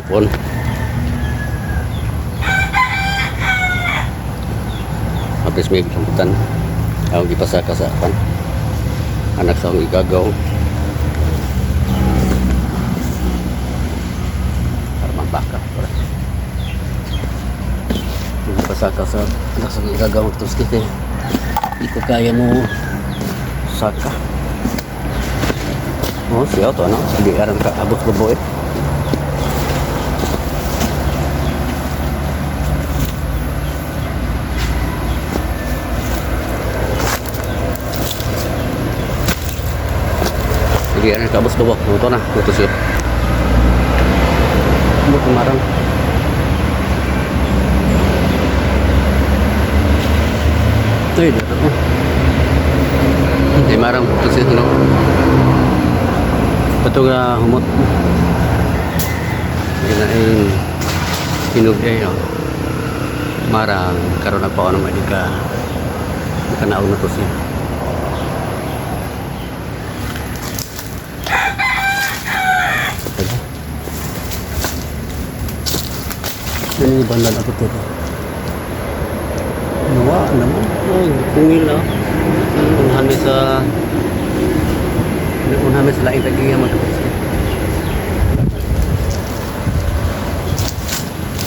hapon. Habis may kamputan. Ako gipasaka sa anak sa akong igagaw. Armang baka. Gipasaka sa anak sa akong igagaw. Terus kita di ko kaya mo saka. Oh, siya to ano? Hindi aram ka abot ko boy. Hindi aram ka abot ko boy. Ito na, ito siya. Ano kumarang? Ito yun, ito. Hindi marang, ito siya, ano? Ito nga humot. Ginain hinog ay marang karon na pa ako naman ka nakanaog na to siya. Ini bandal ako to. Nawa naman. Ay, pungil na. Unahan sa unahan sa lain lagi yang matapos.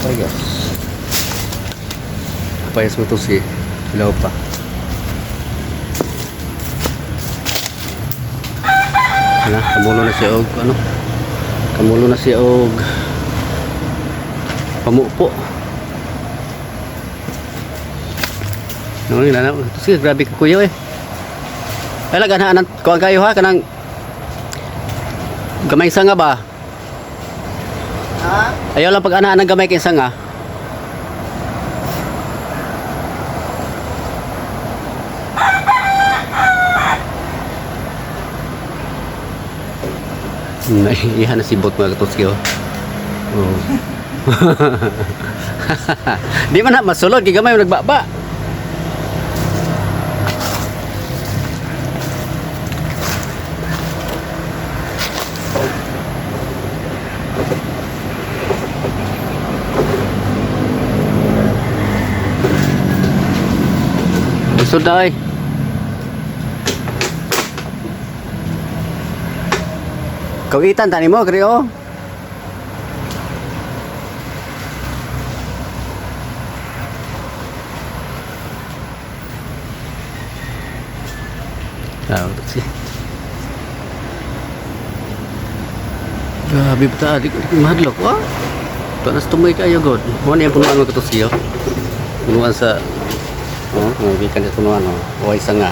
Payas. Payas mo to si ilaw pa. Kamulo na siya og ano? Kamulo na siya og pamupo. Nung nila na, sige grabe ka kuya eh. Ay laganahan ko ang kayo ha kanang gamay sanga ba? Ha? Ayaw lang pag-anaan ng gamay kay sanga. Naiihan na si bot mga katoski oh. Oh. Di man na masulod kay gamay nagbaba. Isod na ay. Kawitan tani mo kri oh. Tahu sih. Grabe ta di mahadlok wa. Panas tumoy kayo god. Mo ni punuan mo kato siyo. Punuan sa oh, ngabikan sa punuan oh. Way sanga.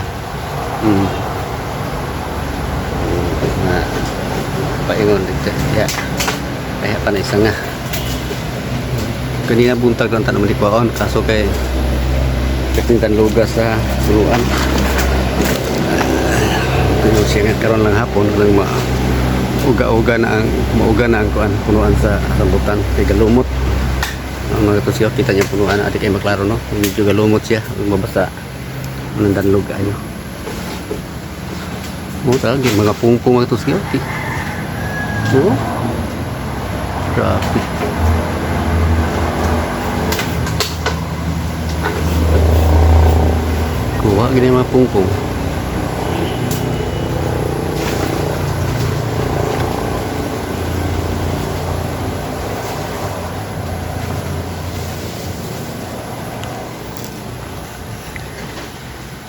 Nah, paingon dito. Ya. Kaya panay sanga. Kanina buntag lang tanong malikwaon kaso kay katintan lugas sa punuan. Pero siya karon lang hapon lang uga-uga na ang kuan punuan sa rambutan kay galumot. Ang mga to siya kita niya punuan adik ay maklaro no. Medyo galumot siya mabasa nandanlog ayo. Mo talaga mga pungpung mga to siya. Oh. Grabe. Kuha gini mga pungpung.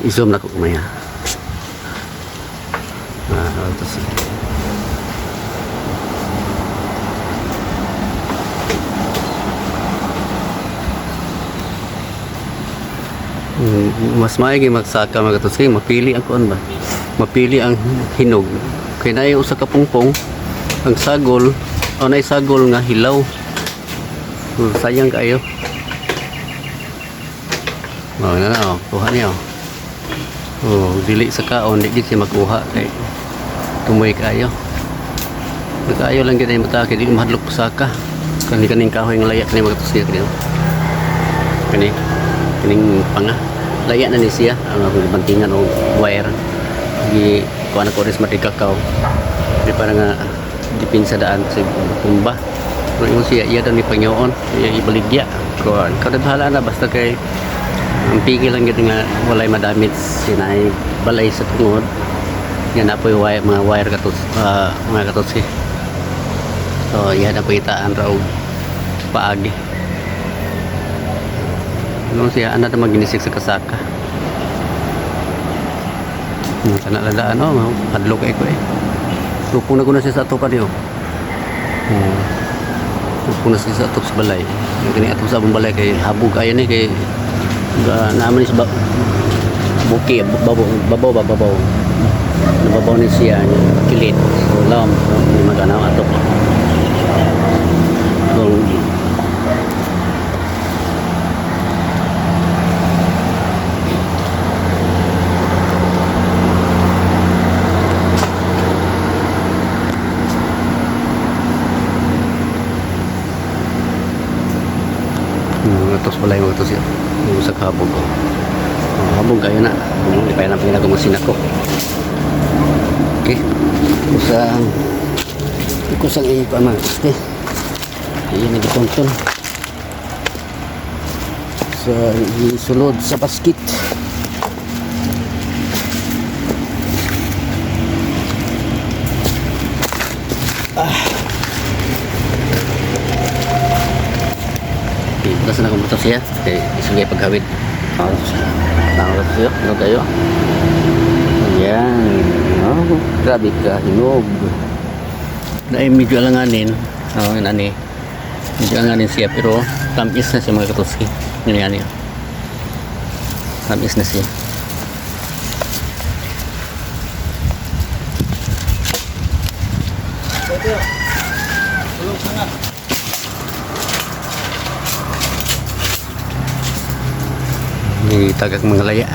I-zoom na ko kumaya. Terus mas maigi magsaka mga katos kay mapili ang kuan ba? Mapili ang hinog. Kay naay usa ka pungpong ang sagol, o naay sagol nga hilaw. Sayang kayo. Oh, na oh, kuha niyo. Oh, dili sa kaon, di gid siya makuha kay tumoy kayo. Nagaayo lang gid ay mata kay dili mahadlok pusaka. Kaning kahoy nga layak ni mga tusiya kini. Kining panga. Layak na ni siya ang bantingan o wire. Gi kuan ko ris matikakaw. Di para nga dipin sa daan sa kumba. Pero yung siya, iya daw ni Panginoon, iya ibaligya. Kuan, kada bahala na basta kay ang pigil lang gid nga walay madamit sinay balay sa tungod. Yan na po yung wire, mga wire katos, mga katotsi. So, yan na po itaan raw paagi. Ano siya, ano na maginisik sa kasaka. Sana lada, ano, padlok ko eh. Lupong na ko na siya sa atopan yun. Lupong na siya sa atop sa balay. Yung kini atop sa abong balay kay habog ayan eh, kay naman is buki, babaw. Nababaw ni siya, kilit. So, lam, may maganaw atop. So, atos balay mo atos yun. Yung sa kabog. Habog kayo na. Hindi pa yan ang pinagamasin ako. Okay. Kusang ipaman. Okay. Ayan nagituntun. Sa isulod sa basket. Basta na kumutos siya. Okay, isugay paghawid. Tangos siya. Ano kayo? Ayan. Oh, grabe ka. Hinog. Dahil medyo alanganin. Oh, yun ani. Medyo alanganin siya. Pero tamis na siya mga katoski. Yun yan yun. Tamis na siya. Tulong sangat. Ini tagak mga laya.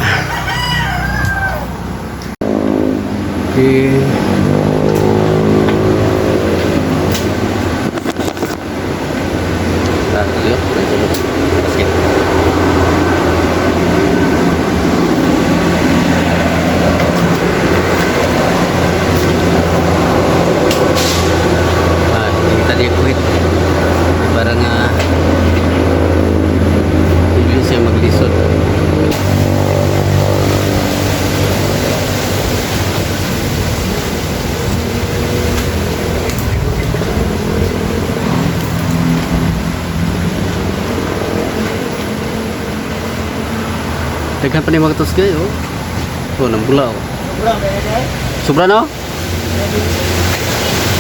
Okay. Yuk, basket. Ini tadi kuit. Barang ini saya maglisod. Tekan pa ni mga katos kayo. Oh, nang bulaw. Sobra no?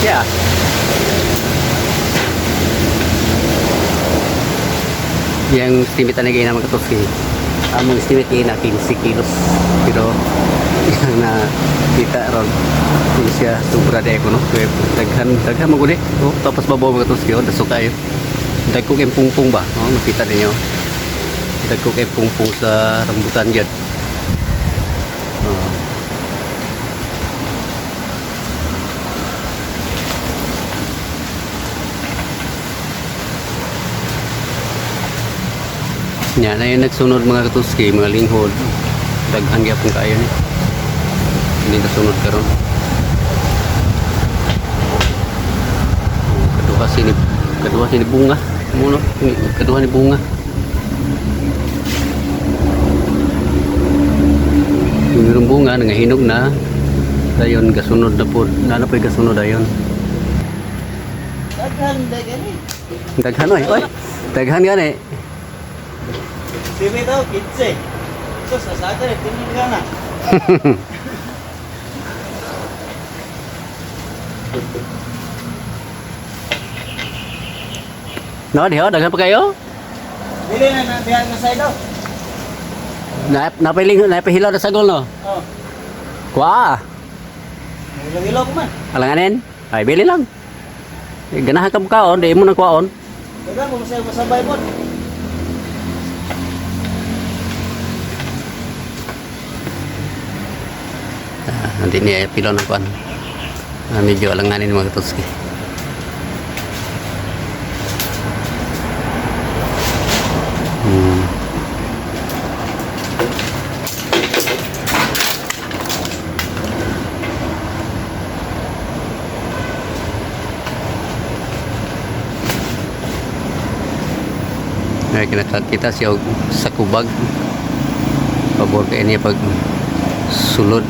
Yeah. Yang estimate na gaya na mga katos kayo. Among estimate kayo na 15 kilos. Pero yang na kita ron. Hindi siya sobra de ko no. Daghan mo guli. Oh, tapos babaw mga katos kayo. Daso kayo. Dagko kayong pungpung ba? Oh, makita ninyo. Dagko kay pungpung sa rambutan dyan. Yan na yung nagsunod mga katuski, mga linghod. Daghan gyapon kaayo ni. Hindi nasunod karon. Kaduha sini bunga. Muno, kaduha ni bunga. Yung bunga nangahinog na dayon gasunod na po nana po gasunod dayon daghan oy daghan gani sini daw 15 so sa sada tingin ka na no diho daghan pa kayo dili na diyan nga side daw. Napahilaw na sagol no? Oh. Kuha. Hilaw-hilaw ko man. Alanganin? Ay, bili lang. Ganahan ka mukhaon, di mo nang kuhaon. Dagan mo masabay mo. Nanti niya pilaw ng kuhan. Medyo alanganin mga katoski. Ay kinakakita siya og sa kubag. Pabor kay niya pag sulod.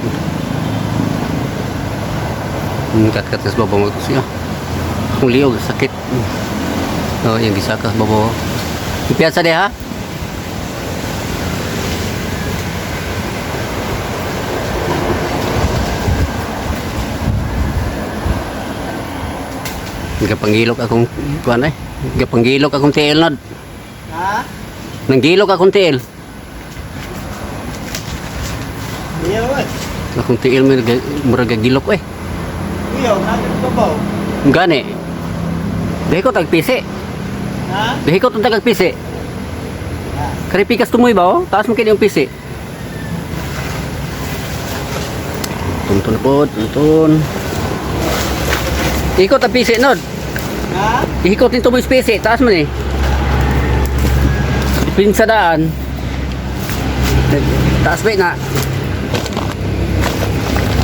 Kakas babaw mo siya. Kung liog sakit. Oh, yang gisakas babaw. Pipiasa deh ha. Gapanggilok akong kuan eh. Gapanggilok akong tiil nod. Ha? Nanggilok akong tiil. Iya, weh. Akong tiil mo murag gagilok eh. Iya, natin babaw. Gani. Dahil ko tagpisi. Ha? Dahil ko tagpisi. Pisi. Kari pikas tumoy ba oh? Taas mo kini yung pisi. Tuntun po, tuntun. Ikot ang pisi nod. Ha? Ikot nito mo yung pisi. Taas mo ni. Pinsadaan. Taas ba na?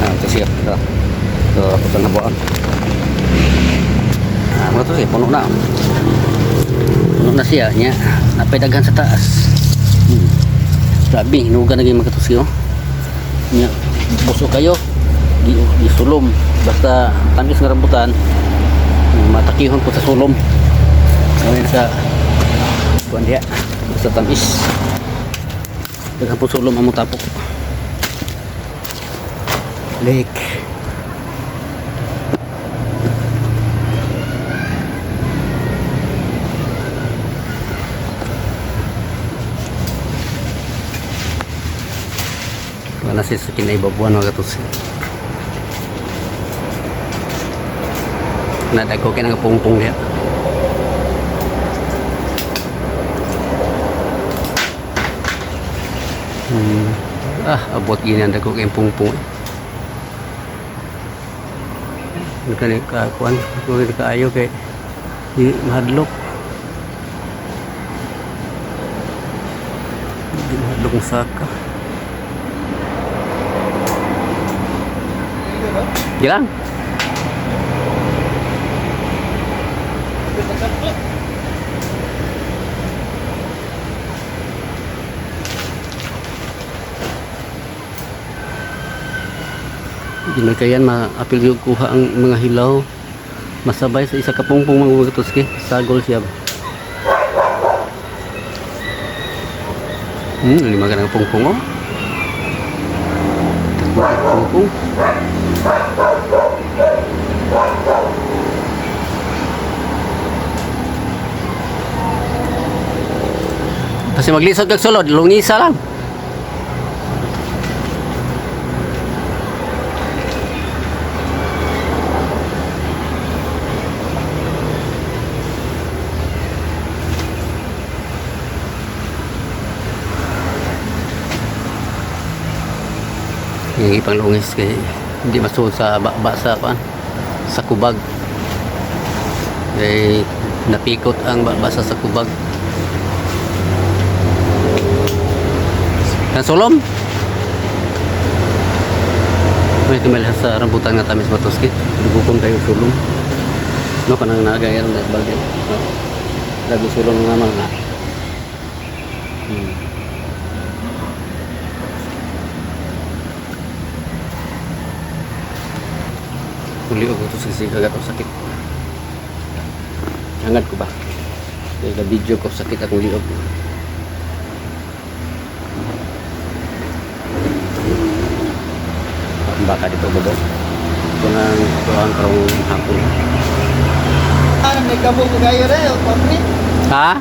Ito siya. Ito ako sa nabuan. Mga to siya, puno na. Puno na siya niya. Napay daghan sa taas. Grabe, hinuga na mga katusyo. Nya, buso kayo. Di sulom. Basta tamis nga rambutan. Matakihon po sa sulom. Ngayon sa kuan dia. Basta tamis. Daghan po sulom ang tapok. Lake. Wala siya sa kinaibabuan mga katus. Nadago kayo ng pungpong niya. Abot gini ang dago kayong pungpong. Ano ka niya kakuan? Kung hindi ka ayaw kay di mahadlok. Di mahadlok ng saka. Jalan. Ginagayan maapil yung kuha ang mga hilaw. Masabay sa isa kapungpong mga gatuski. Sagol siya. Lima ka ng pungpong oh. Pungpong. Kasi maglisod kag sulod, lungisa lang. Yung ipang lungis kay hindi masuod sa sa sa kubag. Kay napikot ang basa sa kubag. Kan solom. May tumelha sa rambutan nga tamis matoski. Dugukon kayo sulom. No kanang nagayan na bagay. Lagi sulom nga mga. Uli ako ito sa kagat o sakit. Hangat ko ba? Kaya video ko sakit akong liog. Baka dito babo. Ito ang karong hapon. May kabog ko kayo rin, spot ni. Ha?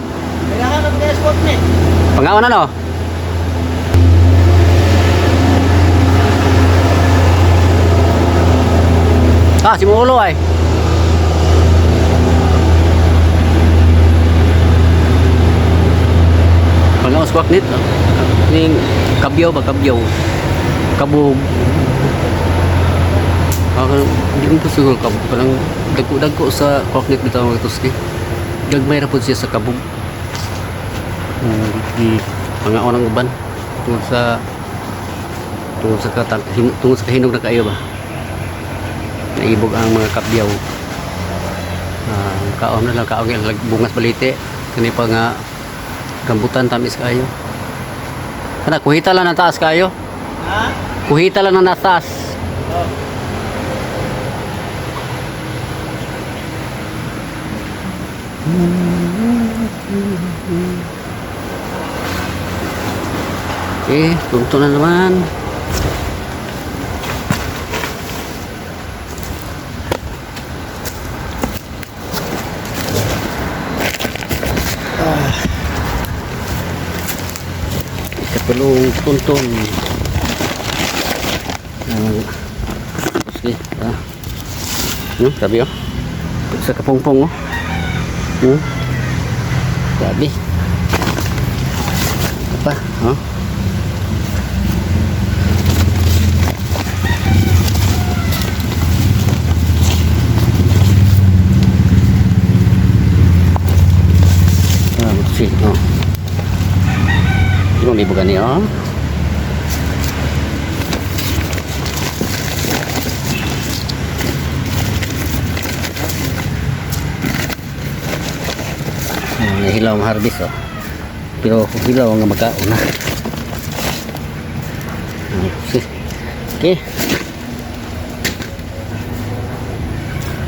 Kailangan ng spot ni. Pangawan ano? Si Mulo ay. Pangawan squawk nit. Ning kabyaw ba kabyaw? Kabog. Hindi ko siguro kabog. Parang dagko sa squawk nit bitaw mga tuski. Gagmay ra pud siya sa kabog. Pangawan ng uban tungod sa kahinog na kayo ba? Naibog ang mga kabyaw. Kaon na lang bungas balite kani pa nga Rambutan tamis kayo. Kana kuhita lang ang taas kayo. Ha? Kuhita lang ang taas. Oh. Okay, luto na naman. Ikatulong tuntun. Sige, sabi oh. Sa kapungpong oh. Sabi. Apa? Oh. Betul sih. Oh. Ini bukan nih oh. Hilaw ang harvest oh. Pero hilaw ang magkaon na. Okay.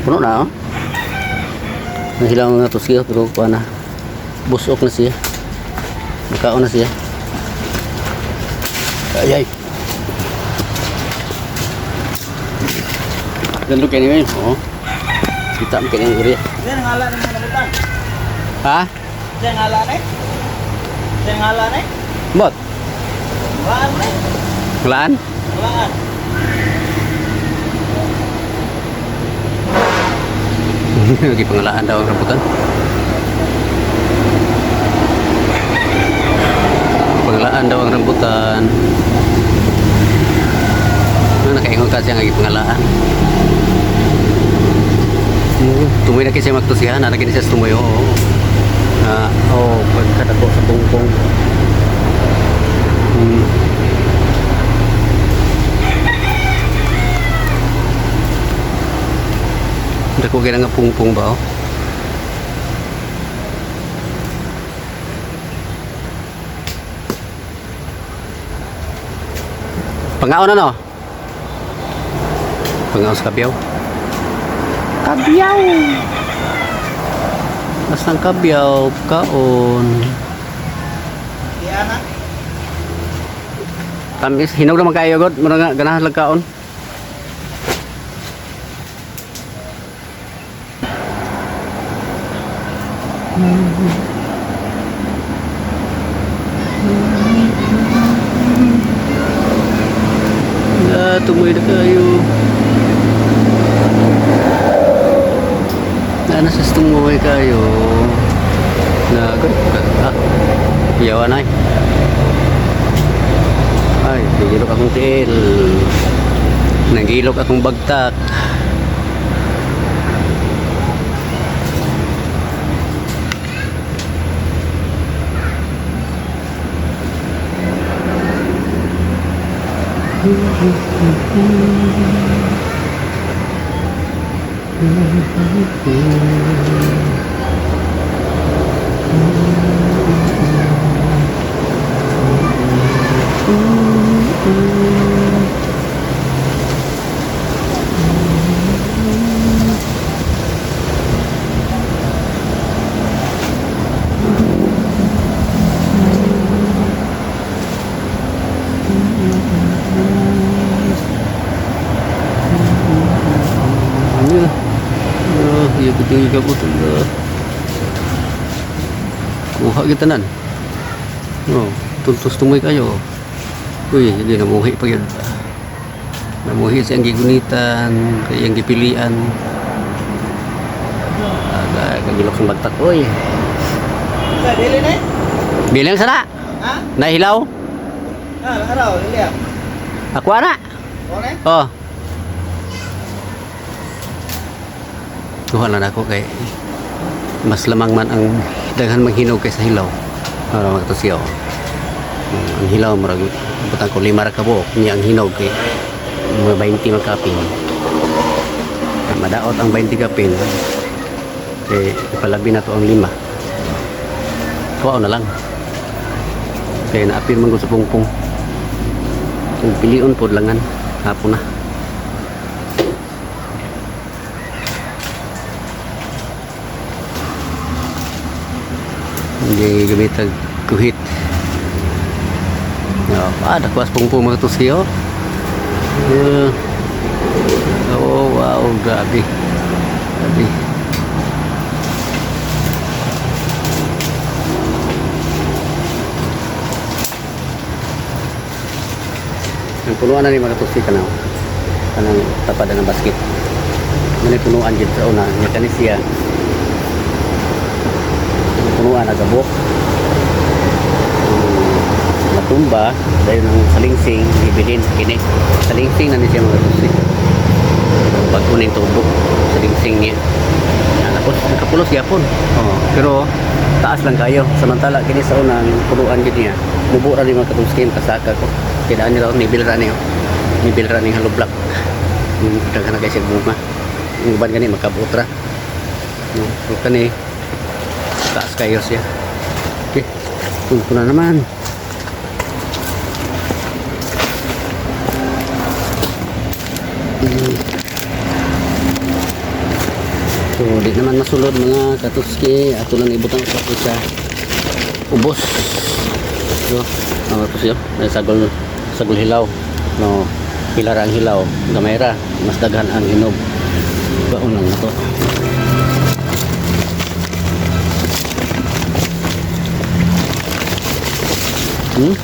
Puno na oh. Hilaw nga to siya pero kuha na. Busok na siya. Magkaon na siya. Ay. Ganun kayo ngayon oh. Kita mo kayo ng uri. Yan ang hala ng mga nabutan. Ha? Yan ang hala na eh. Yan ang hala na eh. Bot? Walaan na eh. Walaan? Walaan. Lagi pengelaan daun rambutan. Pengelaan daun rambutan. Mana kaingon kasi ang lagi pengelaan. Tumoy na kasi magtusihan, na lagi siya tumoy oh. Pagkatako sa bungkong. Dako kaya nga pungpong ba oh. Pangaon na no? Pangaon sa kabyaw. Kabyaw! Nasang kabyaw? Kaon. Yan na. Tamis, hinog naman kayo god. Muna nga, ganahan lang kaon. Tumoy na kayo. Sa tumoy kayo. Piyawan ay. Ay, nagilok akong tiil. Nagilok akong bagtak. Iya betul juga betul lah. Kuha kita nan. Oh, tuntus tumoy kayo. Uy, hindi namuhi pa yun. Namuhi siyang gigunitan, kayang gipilian. Kagilok sa bagtak. Uy. Sa dili na eh. Bilang sana. Ha? Nahilaw. Araw, dili ah. Ako ana.One? Oh. Kuha na ako kay mas lamang man ang daghan maghinog kaysa hilaw. Para magto siya. Ang hilaw murag butang ko 5 ra ka buok niya ang hinog kay mga 20 magkapin. Madaot ang 20 kapin. Kay ipalabi na to ang 5. Kuha na lang. Kaya naapil man ko sa pungpong. Kung pilion po langan. Hapon na. Hindi gamitag kuhit. Dakwas pungpong mga tusiyo. Oh wow, grabe. Grabe. Ang punuan na ni mga tusi kanang tapadan ng basket. Muna punuan dyan sa una. Nga kanis siya. Punuan na gabok. Natumba dahil ng salingsing ibilin kini. Salingsing na niya mga tusi. Pag kuning tubo. Salingsing niya. Tapos nakapulos yapon. Pero taas lang kayo. Samantala kini sa unang punuan dyan niya. Mubo ra ni mga katuski kasaka ko. Kailangan nila nibil ra niyo. Nibil ra ning haloblak. Daghan na kay siya bunga. Yung uban gani makabutra. So kani taas kayo siya. Okay. Tunto na naman. So di naman masulod mga katuski. Ato lang ibutang sa ubos. So mga katuski sagol hilaw. No, pilar ang hilaw, gamay ra, mas daghan ang hinog. Baon lang na to.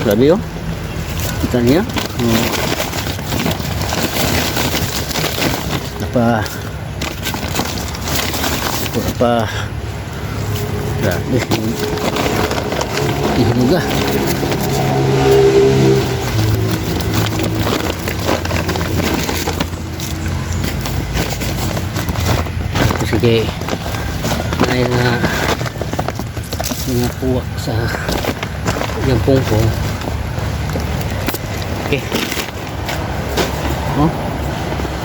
Grabe oh. Kita niya. Apa grabe. Hinog ah. Sige, may mga puwak sa yung pungpong. Okay.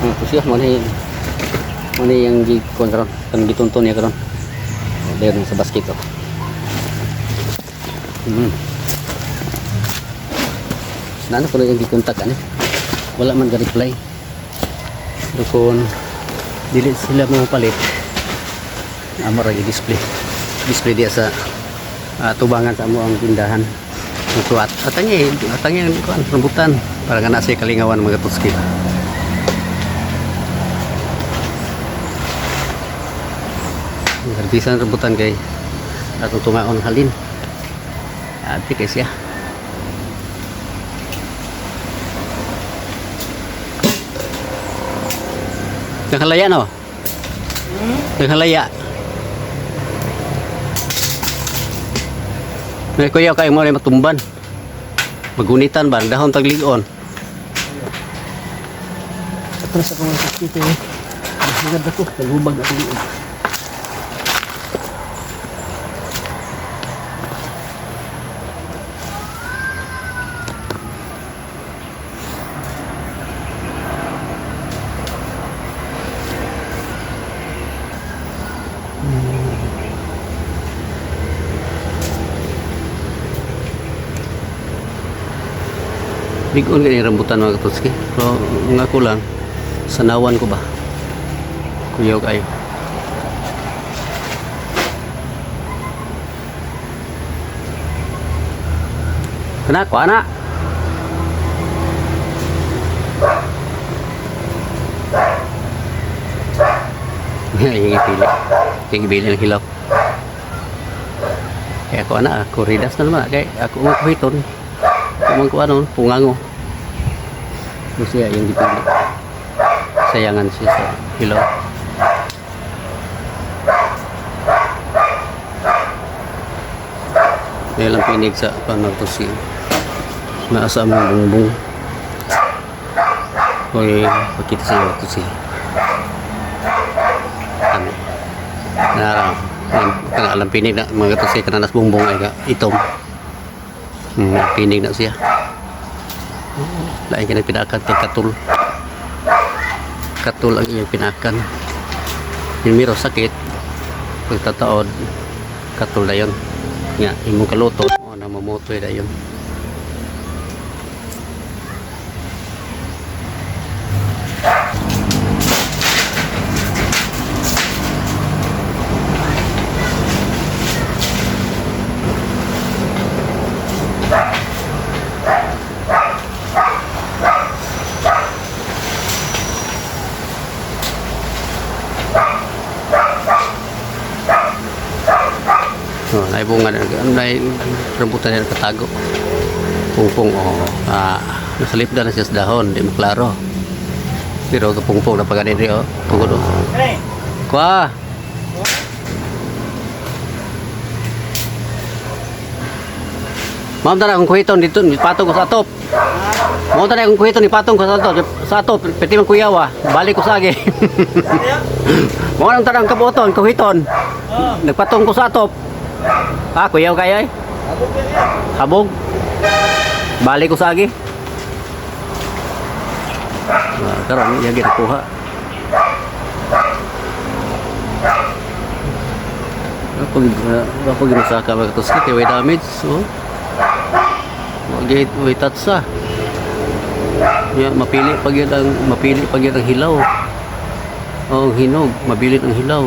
Ito siya, mana yung gikuan kan gitunton niya karon. Dahil sa basket oh. Nano ko yung gikontak ani. Wala man ga-reply. Dukon dili sila mga palit. Amara display dia sa tubangan sa amo ang tindahan. Ito atangnya kuan rambutan para kana sa kalingawan mga tuski. Harbisan rambutan kay atong tumaon halin. Ati kay siya. Naghalaya no? Naghalaya. May kuya kayo mo rin matumban. Magunitan ba? Dahon tagligon. Atras ako ng sakit eh. Magagad ako. Nalubag ako lion. Bigon ganyan rambutan mga katutski. Pero nga ko lang, sanawan ko ba? Kuyaw kayo. Kenapa anak? Yang ipili. Yang ipili ng hilaw. Kaya ako anak, ako ridas na naman. Kaya ako magkuhiton. Kumang ko ano, pungango. Ito siya yung dipili. Sayangan siya sa hilaw. Kaya lang pinig sa panagtusin. Naasa mo bungbong. Hoy, pakita sa magtusin. Ano? Narang. Kang alam pinig na mga tusin kananas bungbong ay itom. Pinig na siya. Lain ka nagpinakan kay katul. Katul ang iyang pinakan. Yung miro sakit. Pagtataod, katul na yun. Nga, imong kaluto. O, namamotoy na yun. Oh, naibungan na rambutan na katago. Pungpong nasalip na siya sa dahon, di mo klaro. Pero kapungpong na paganin rin tungkol Kare. Kwa. Ma'am tara kung kuhiton dito, patong ko sa atop. Ma'am tara kung kuhiton ipatong ko sa atop, pwede man kuyawa, balik ko sa agi. Ma'am nang tarang kabuton, kuhiton. Oh. Nagpatong ko sa atop. Kuyaw kayo eh. Ako kaya. Habog. Balik ko sa agi. Karon iya ginakuha. Ako ginasaka mga katuski kaya way damage. So, way tatsa. Ya, mapili pag yun ang hilaw. Oh, hinog, mabilit ang hilaw.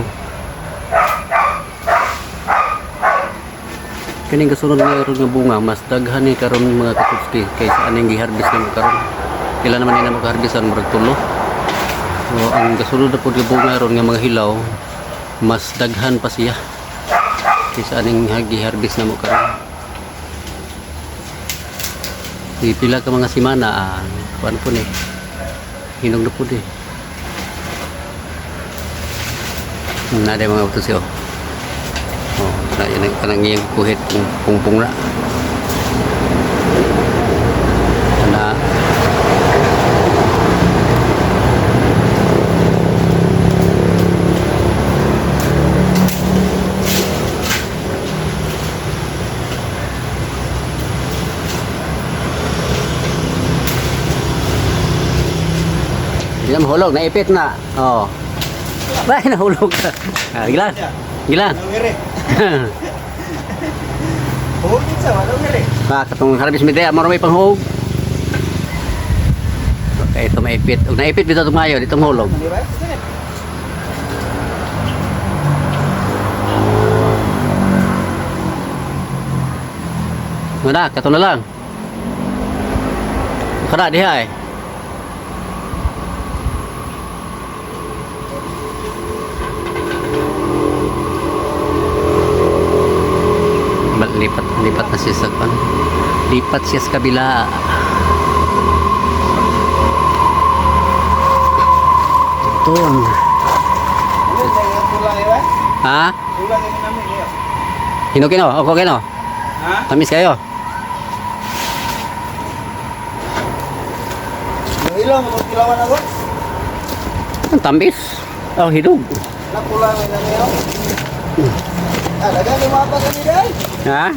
Kaning kasunod nga ron nga bunga, mas daghan ni karon mga katuski kaysa aning giharbis nimo karon. Kila naman nila makaharbisan murag tulo. So, ang kasunod na po nga bunga ron nga mga hilaw, mas daghan pa siya kaysa aning giharbis na mo karon. Di pila ka mga simana, kuan po ni hinog na po di. Nada mga utos yun. Oh, na yan ang kanang iyang kuhit pungpung na. Na Hindi na mahulog, naipit na. Oo. Bahay nahulog ka. Gilan. Gilan. Anong ngiri? Hugit sa anong ngiri? Katong harabis midaya, maro may panghug. Okay, ito maipit. Huwag naipit dito tumayo, dito mahulog. Di ba? Sige. Wala, kato na lang. Kada diha eh. Lipat na siya sa pan. Lipat siya sa kabila. Tuton. Ano tayo pulang iba? Ha? Pulang ini namin niyo. Hinugin o? Ako kino? Ha? Tamis kayo? Yung ilaw mo kilawan ako. Ang tamis. Oh, hinug. Napulang ini niyo. Dagan ni mapa kami dai. Ha?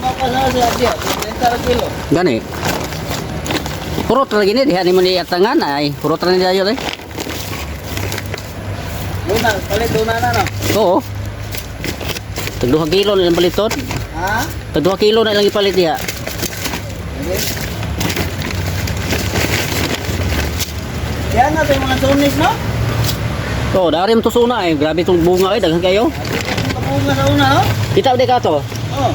Mapa sa dia. 30 kilo. Gani. Purot lagi ni diha ni mo ni atangan ay. Purot ra ni dayo eh. Luna, palit luna na no. Oo. Tag 2 kilo na lang baliton. Ha? Tag 2 kilo na lang ipalit diha. Okay. Yan na tayo mga tunis no? Oh, dari mo to suna eh. Grabe tong bunga eh, daghan kayo. Bunga sa una no? Kita udah ka to. Oh.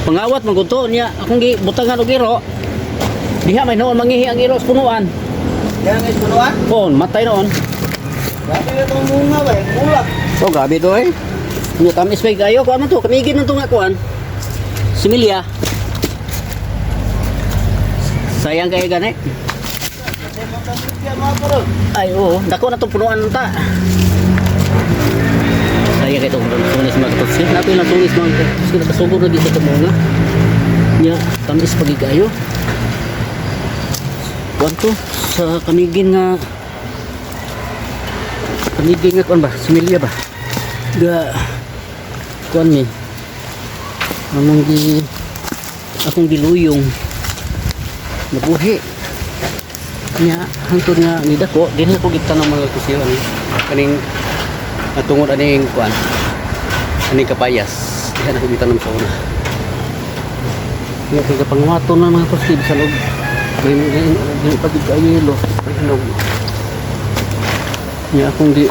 Pangawat manggunto niya akong gibutangan og iro. Diha may noon mangihi ang iro sa punuan. Yan ang ispunuan? Pon, matay noon. Grabe na itong bunga ba? Bulak. Oh, gabi to eh. Nya tamis pa kayo ko man to, kamigin nang to nga kuan. Similya. Sayang kay gani. Kasi magkakit yan mga puro. Ay oo, dako na to punuan ta. Sayang kay to tunis magtotsi. Nato na tunis magtotsi nakasugod na dito sa mga. Nya tamis pa kayo. Kuan to sa kamigin nga kuan ba? Similya ba? Ga kuan ni. Akong giluyong nabuhi. Nya hangtod nga ni dako dinhi ko gitanong mga kusiyon kaning atungod aning kuan aning kapayas. Diha na ko gitanong sa una. Nya kay pangwaton na mga kusiyon sa loob. Din pagid ayelo hinog. Nya akong di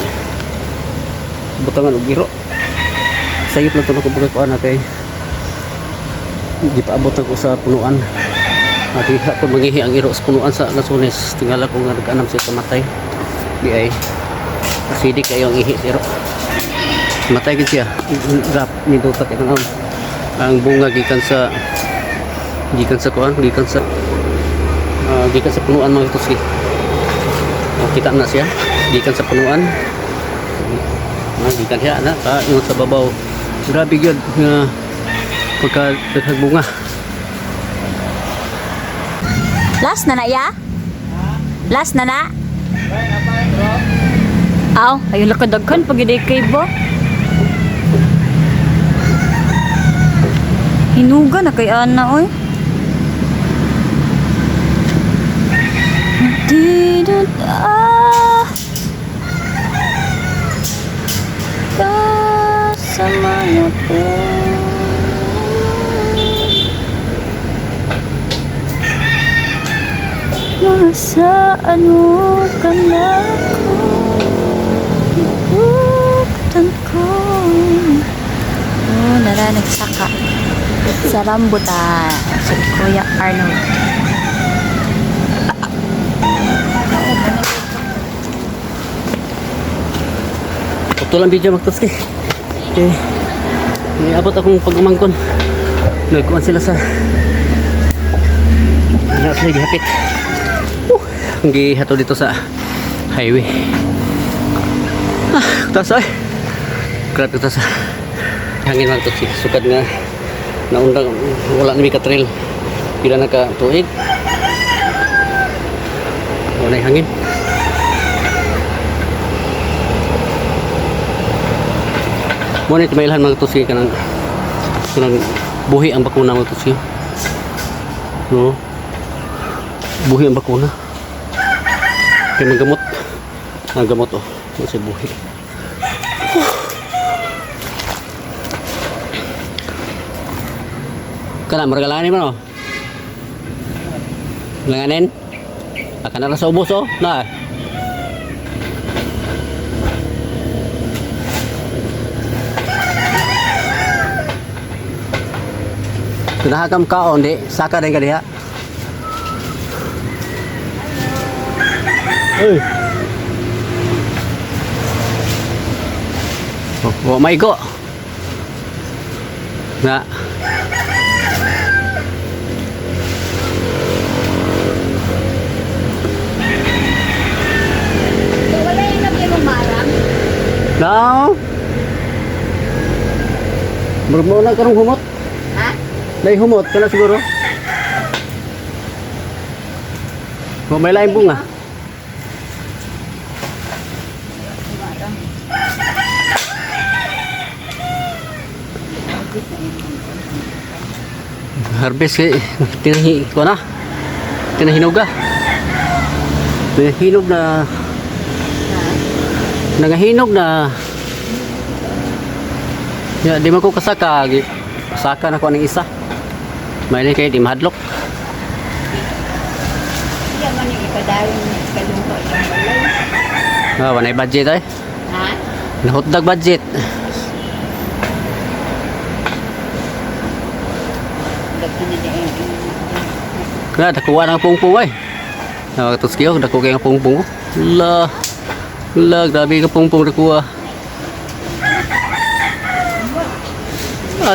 butangan og giro. Sayop lang to ko bugat kuan kay di paabot ako sa punuan. Ati ha ko mangihi ang iro sa punuan sa Lasunes. Tingala ko nga nag-anam siya kamatay. Di ay. Sidik kayo ang ihi sa iro. Matay gid siya. Rap nito ta kitang ang bunga gikan sa kuan, gikan sa punuan mga ito. Kita na siya gikan sa punuan. Gikan siya na yung sa babaw. Grabe gyud nga pagka bunga. Last na ya? Last na? Aw, ayun lakadaghan pag iday kay ba? Hinuga na kay Ana, oy. Didn't kasama niyo po. Nasaan mo ka na ko? Buktan ko. Oh, nagsaka sa rambutan si Kuya Arnold. Ito lang video magtuski. Okay. May abot akong pag-umangkon. Nagkuhan sila sa sila gihapit. Ang gihato dito sa highway. Taas ay. Grabe taas. Hangin lang ito. Sukad nga naundang wala na may katrail. Pila na ka tuig. Wala na hangin. Muna ito mailahan mga tusi ka ng buhi ang bakuna mga tusi. No? Buhi ang bakuna. Kaya maggamot. Ang gamot oh. Kasi buhi. Kana maragalanin mo no? Langanin? Akan na sa ubos oh. Na. Kinahakam kaon di. Saka rin ka diha. Hey. Oh, maigo. Na. Wala yung nabi mo marang? No. Bermo na karong humot. Ha? Dai humot kana siguro. May lain bunga. Harvest kay tinahi ko na. Tinahinog Tinahinog na. Nangahinog na. Ya, di man ko kasaka. Saka na ko ng isa. May kay di mahadlok. Iya man yung ipadawin kalungko yung balay. Wanay budget ay. Ha? Nahutdag budget. Daghan na din. Kaya dakuha ng pungpung ay. Tapos kayo, dakuha kayo ng pungpung. Grabe ka pungpung dakuha.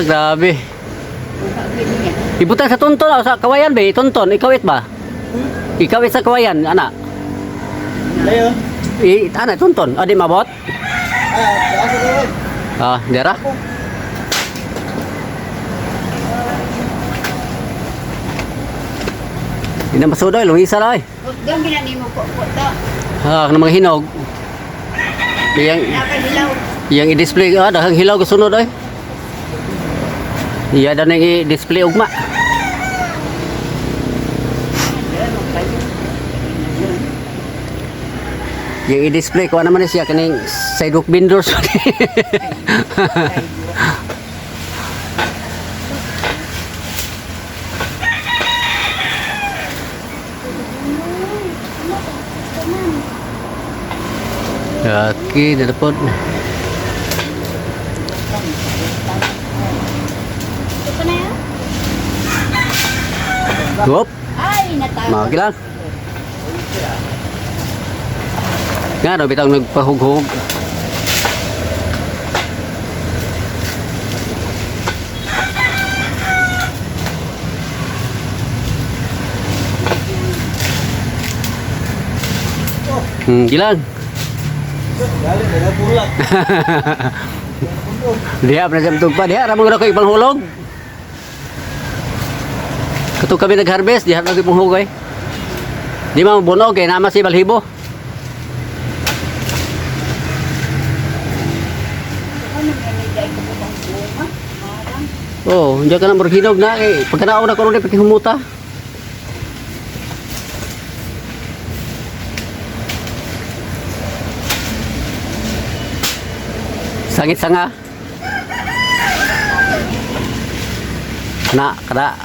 Grabe. Ibutan sa tonton sa kawayan ba? Tonton, ikawit ba? Ikawit sa kawayan, anak. Layo. Anak, tonton. Adi mabot? Asa ko. Dera? Hindi na masudo, lumisa na ay. Doon ginani mo po to. Ng mga hinog. Nakadilaw. Yang i-display, dahang hilaw kasunod ay. Iya dan yang i-display ugma. Yang i-display ko naman siya kaning sidewalk vendors. Oke, dapat. Ito na yan? Hop, Ay, natawag. makilang. Nga daw bitang nagpahughog. Gilang. Galing, kaya bulat. Dia pernah jam tugpa dia ramang ra ko ipanghulog. Kato kami nag-harvest, diha lagi panghugoy. Di man bunog kay nama si balhibo. Oh, hindi ka na marhinog na kay pagkanaon na ko ron pati humuta. Sangit sanga. Kada.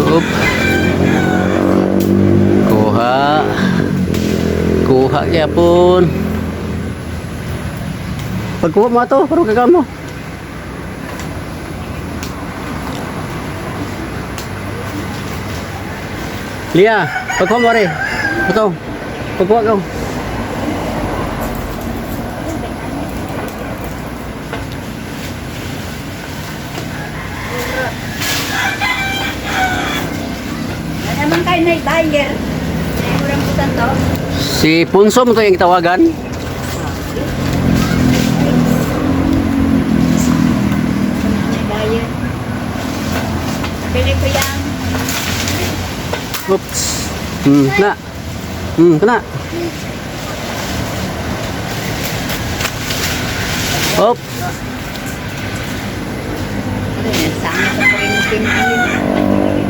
Up. Kuha kaya pun. Pagkuha mo to, parang kagamo. Lia, pagkuha mo rin. Ito, pagkuha ko. Naman kayo na buyer. Murang butan to. Si Punso mo to yung tawagan. Buyer. Bili ko yan. Oops. Kena. Kena. Hop. Sangit sa printin.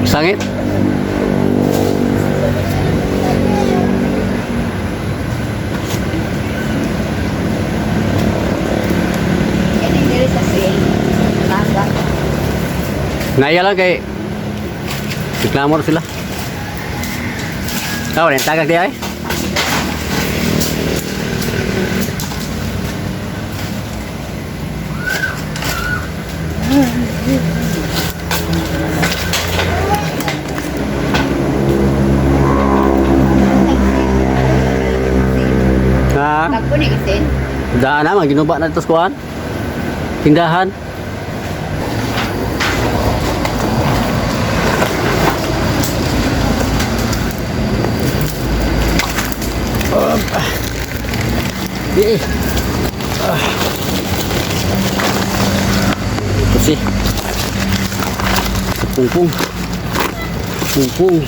Sangit. Yan yung diri sa sale. Baga. Naya lang kay reklamor sila. Tahu nih, tagak dia ay. Ha? Bagpo ni isin. Daan naman, ginuba na ito kuhan. Tindahan. Di. Ito sih. Pungpung. Pungpung.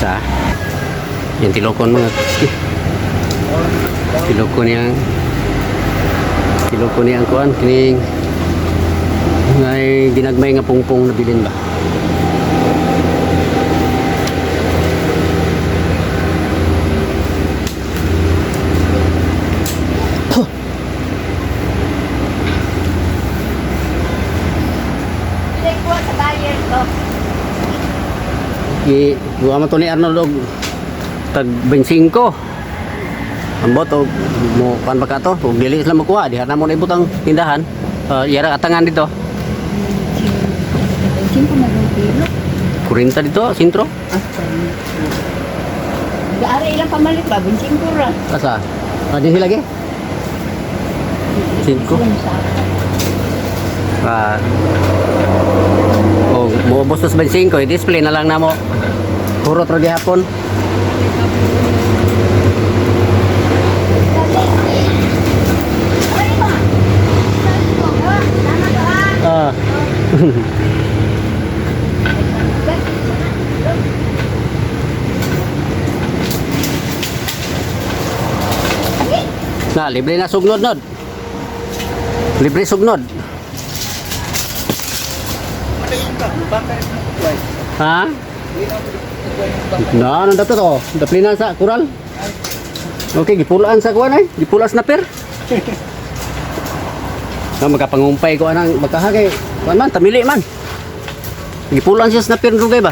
Sa. Yang tilokon mga. Tilokon yang kuan kining ngay ginagmay nga pungpong na bilin ba. Bili ko sa buyer to. Buha mo to ni Arnold og tag 25. Ambot og mo kan ba ka to? Og dili sila makuha, diha na mo na ibutang tindahan. Yara atangan dito. Simpo na yung kilo. 40 dito, sintro. Gaara ilang pamalit ba? Bunsing ko ra. Asa? Din sila lagi. 5. Oh, mo ubos sa 25, i-display na lang na mo. Puro tra gihapon. Ah. Na, libre na sugnod nod. Libre sugnod. Ha? Na, nang dapat to. Daplinan sa kural. Okay, gipulaan sa kuan ay. Gipulaan sa snapper. Na magapangumpay ko anang makahagay. Kuan man, tamili man. Gipulaan siya sa snapper rugay ba?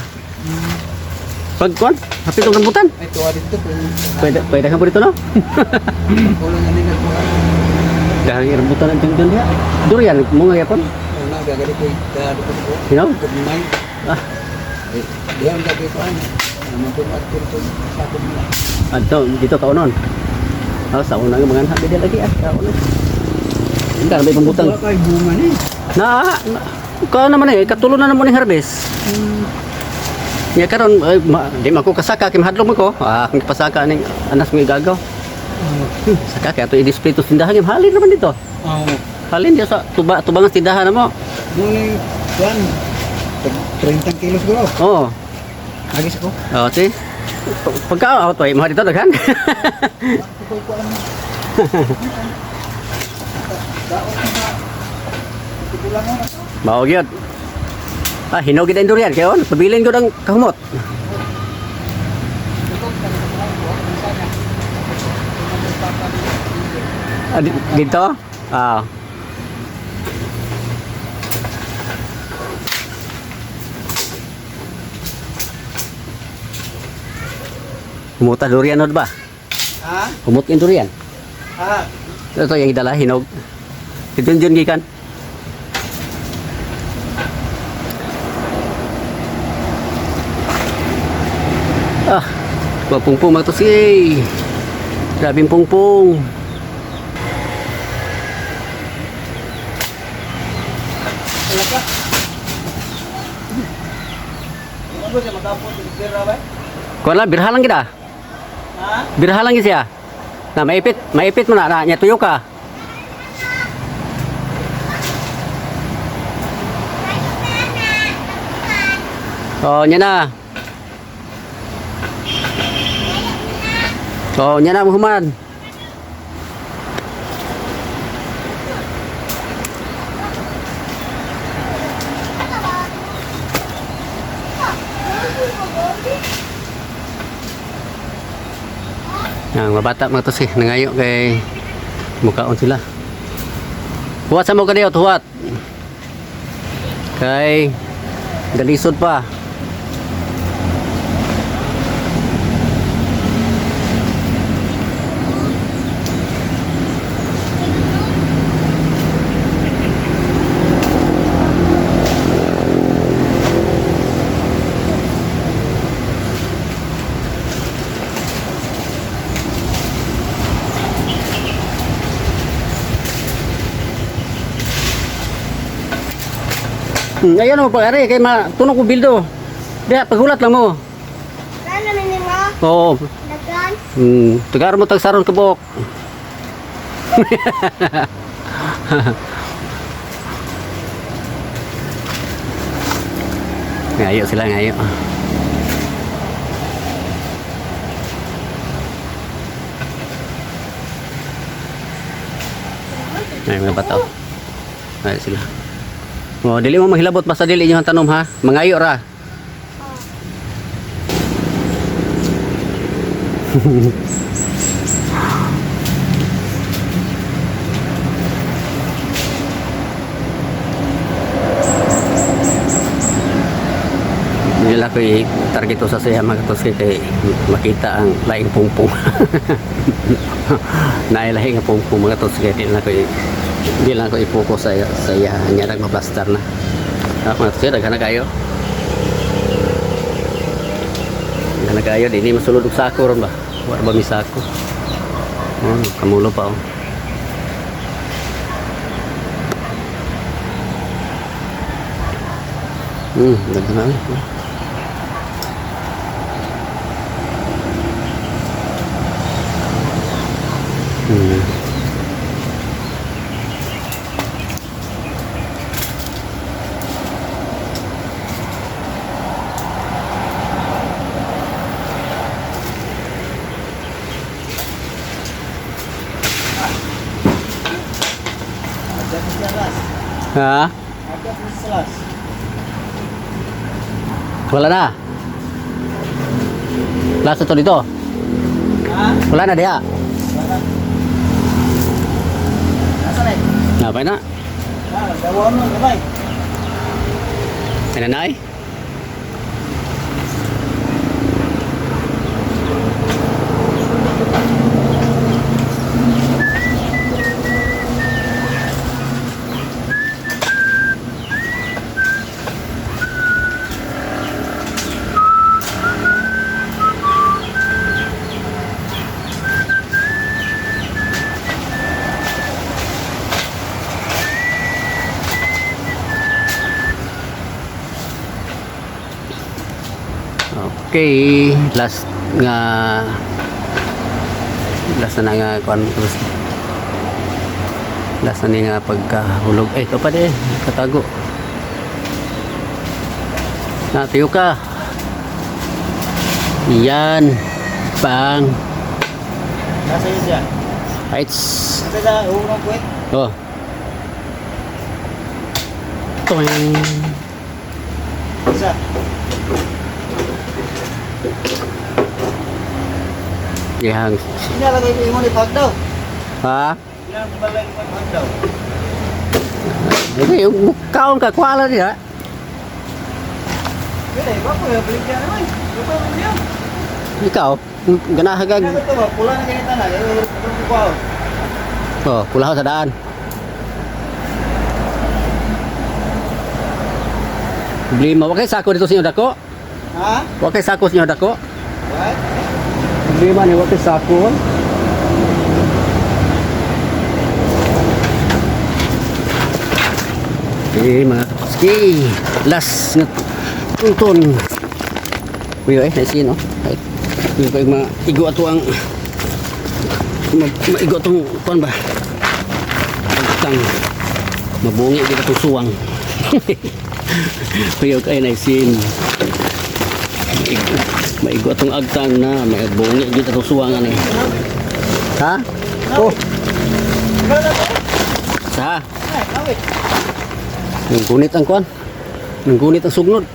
Pag kuan, hapit ang rambutan. Ay, tuwa dito. Pwede ka po dito, no? Kulang nga nila tuwa. Dahil rambutan ang dyan dia. Durian, mga yapon. Wala, gagawin ko. Gagawin ko. You know? Gagawin. Ah, Diyan, gagawin ko. Adto dito kaunon. Oh, sa una nga mga anak dia lagi kaunon. Hindi na may pambutang. Kay bunga ni. Ka naman katulon na naman ni harvest. Ya karon di man ko kasaka kay mahadlok man ko. Ang pasaka ning anas mo igagaw. Saka kay ato i-display to tindahan halin naman dito. Oh. Halin dia sa tubangan tindahan na mo. Nung kuan 30 kilos bro. Oh. Agis ako. Oh, si. Pagka auto ay mahal dito daghan. Mao gyud. Hinog gid ang durian kayon. Pabilin gyud ang kahumot. Dito? Ah. Humuta durian od ba? Ha? Humut yung durian. Ha? Ito yung idala, hinog. Ito gikan. Pungpung mga to si. Grabing pungpung. Talaga? Ano ba siya magkapot ng pera ba? Kuha lang, birha lang kita. Ha? Birha lang siya. Na maipit mo na, nya tuyo ka. Oh, nya na. Oh, nya na Muhammad. Yang mabata mga to si nangayo kay mukaon sila. Huwat sa mo kadiyo, huwat. Kay dalisod pa. Ayan mo pare kay matunog ko bildo. Diya pagulat lang mo. Ano ni mo? Oo. Dagan? Tagar mo tag saron kabok. Ngayo sila ngayo. Ay mga bataw. Ay sila. Oh, dili mo maghilabot basta dili inyo tanom ha. Mangayo ra. Nila ko target ko sa siya magatos kay makita ang laing pungpung. Nailahing ang pungpung magatos kay di lang ko i-focus sa iya nya nagma-plaster na. Mga to daghan na kayo. Daghan na kayo dinhi masulod og sako ron ba? Wa ba mi sako? Oh, kamulo pa oh. Daghan na. Ha? Agak selas. Wala na. Lasa to dito. Ha? Wala na dia. Nasa na? Napay na. Dawa mo gamay. Ay nanay. Okay, last na nga kuan terus. Last na ni nga pagkahulog. Ito pa din, katago. Natiyo ka. Yan. Pang. Nasa yun siya. Heights. Nasa sa unang kwet. Oh. Toing. Isa. Yang. Inalagay ko yung ipag daw. Ha? Inalagay ko yung ipag daw. Ini yung kaon ka kuala dia. Kaya, bako yung balik yan naman. Lupa yung yan. Ikaw, ganahagag. Kaya ito ba, pula na ganito na. Yung kukuha. Oh, pulau sa daan. Beli mo, wakay sako dito sa inyo dako? Ha? Wakay sako sa inyo dako? What? Beli man ni wakay sako. Okay, mga ski. Last nga tuntun. Kuya naisin no? Ay, kuya ko maigo ato ang maigo atong kuan ba? Agtang mabungi kita itong suwang. Kuya ko naisin. Maigo atong agtang na mabungi kita itong suwang ani. Ha? Oh, Kaya na ito? sa Ay, kawit. nanggunit ang kuan. Nanggunit ang sugnod.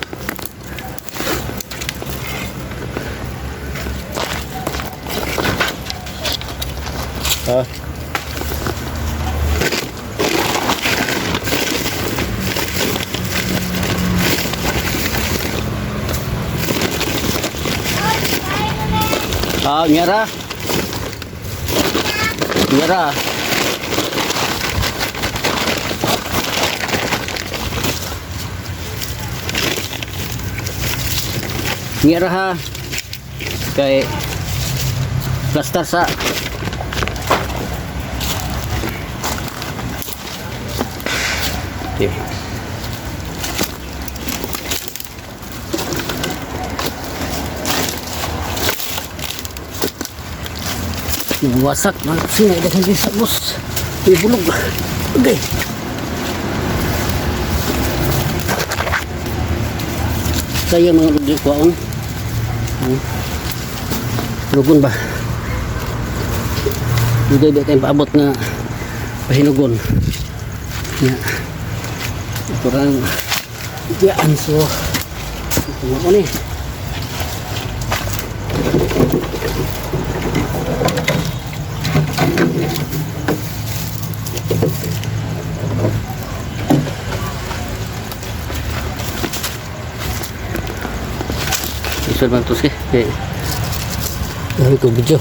Ah. Ah, nyara. Nyara. Nyara ha. Kay plaster sa okay. Wasak man sini dah hindi sa bus. May bulog. Okay. Saya mga lugdi ko ang lugon ba? Hindi ba tayong paabot na pahinugon. Ya. Ito lang yan so ito mo ni isul bang terus ke ini ko video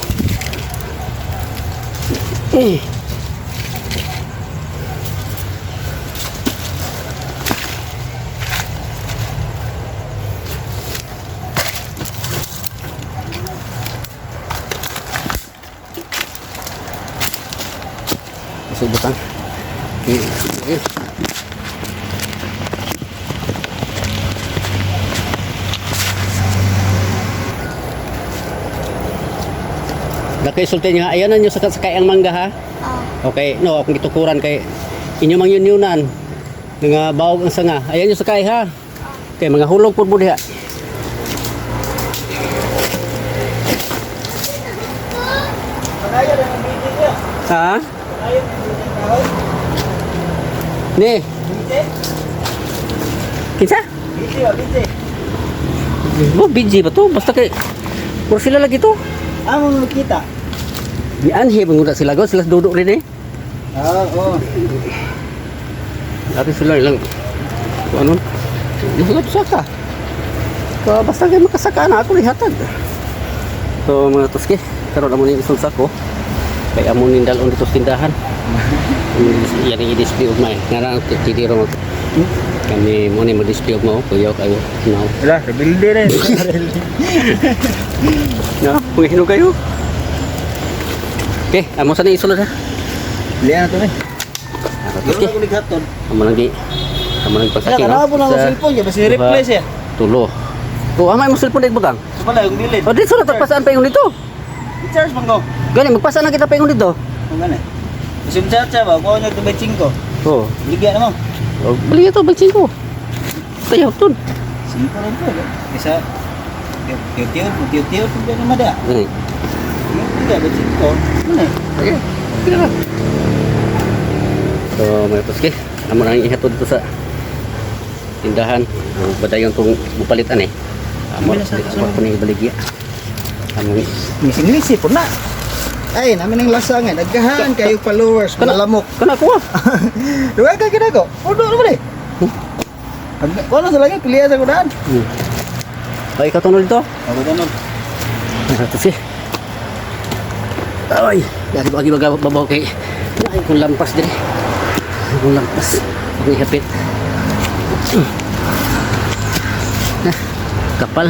butang. Okay. Dakay sulti niya, ayan na nyo sakay ang mangga ha? Okay, no, akong gitukuran kay inyo mang yunyunan. Nga bawag ang sanga. Ayan nyo sakay ha? Okay, mga hulog po mo diha. Pagaya na ng video niya. Ha? Pagaya na ng video. Ni, Binte? kinsa? Binte ba? Binte? Oh, BG ba to? Basta kay puro sila lagi to. Amo mo kita. Di anhe mengunda sila go, sila duduk rin eh. Oo. Tapi sila ilang ano? Di sila saka. So, basta kayo makasaka na ako lihatag. So mga tuski, karon amo ni isul sako. Kay amo ni dalon dito sa tindahan. Yan ang i-display of my. Nga titiro mo. Kami mo ni mo-display of mo. Kuya kayo. Now. Wala, rebuilde rin. No, paghinog kayo. Okay, amo sa ni isulod ha. Liyan na ito eh. Okay. Ito na ko Amo lagi. Amo nang Kaya pagsaki. karama po na ang cellphone niya. Basta i-replace eh. Tulo. Oh, amay mo cellphone dito bagang. Sa pala yung bilid. O dito na tagpasaan pa yung dito. I-charge man ko. Gani magpasa na kita pa yung dito. Kung gani. Kasi yung charge ba, kuha nyo ito by 5. Oh. Ligyan mo. O, bali ito balik ko. Tayo tun. 5 rin po. Isa, tiyot-tiyot, hindi naman da. Gani. Ligyan, by 5. Ano eh? Okay. Sige na. So, mga tuski, amo nang ihatod dito sa tindahan. Ang badayon tong bupalitan eh. Amo na sa ako ni baligya. Amo ni. Ngising-ngisi po na. Ay, namin ang lasangan. Nagkahan kayo followers, malamok. Kana ko. Duwa ka kinago. Udo naman eh. Kung ano sa lagi, pilihan sa kudaan. Ay, ikaw tunol dito. Ako tanong. Mga tuski. Ay, dari bagi babaw kay. Ay, kung lampas din. Kung lampas. Ako ihapit. Kapal.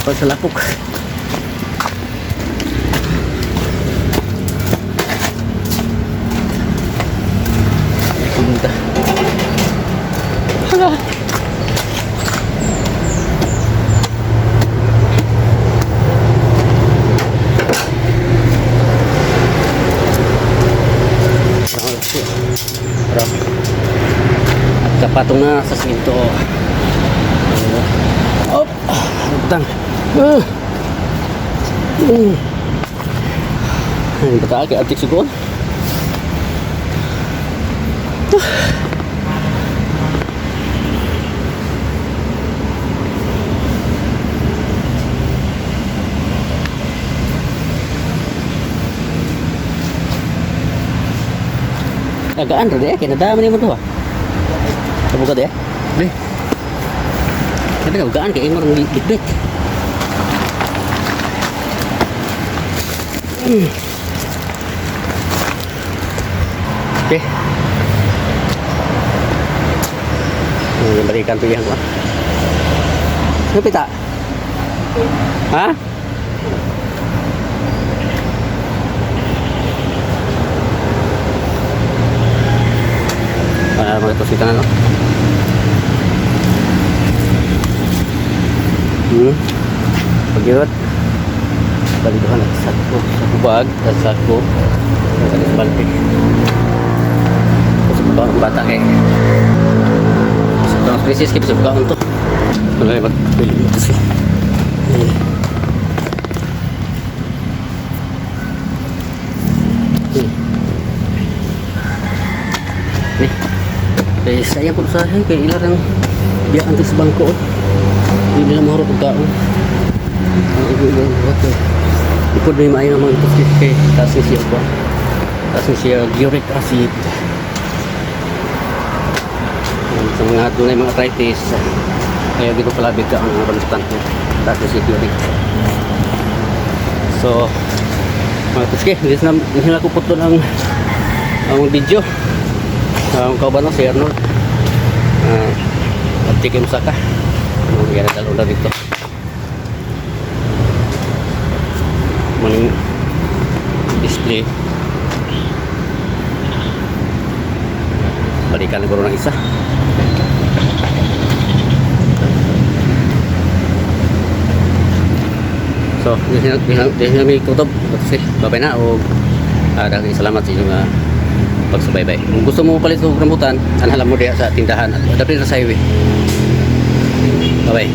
Kapal sa lapok. Punta. Hala. At kapatong na sa sinto. Op. Utang. Ay, bata kay atik siguro. Agaan rin eh, kinadami naman ito ah. Tabuka deh. Deh. Tapi agaan kayak emang bit-bit. Oke. Berikan pilihan gua. Siapa tak? Hah? Meletus kita no. Pagyot. Baliguhan at sako. Sako bag at sako. At balti. Kasi ba ang bata kay. Sa tong krisis kay bisa buka untuk. Mulai magbili ito si. Nih. Eh, saya pun usaha kay ilarang biya antes bangko. Hindi nila mahurot pagkaon. Ang ibu-ibu okay. Ipod na yung maayo naman ito kay kasi siya ko. Kasi siya uric acid. Sa mga tunay mga arthritis, kaya dito palabig ka ang konstant niya. Kasi siya uric. So, mga tuske, hindi na ko putol ang video. Kau ba no si Arnold? Tikim saka. Yan ang dalawa dito. Maning display. Balikan ko ng isa. So, dahil may kutob. Babay na o dahil salamat sa inyong pagsubaybay. Kung gusto mo palit ng rambutan, anhalan mo diya sa tindahan at dapat na sa highway. Bye-bye.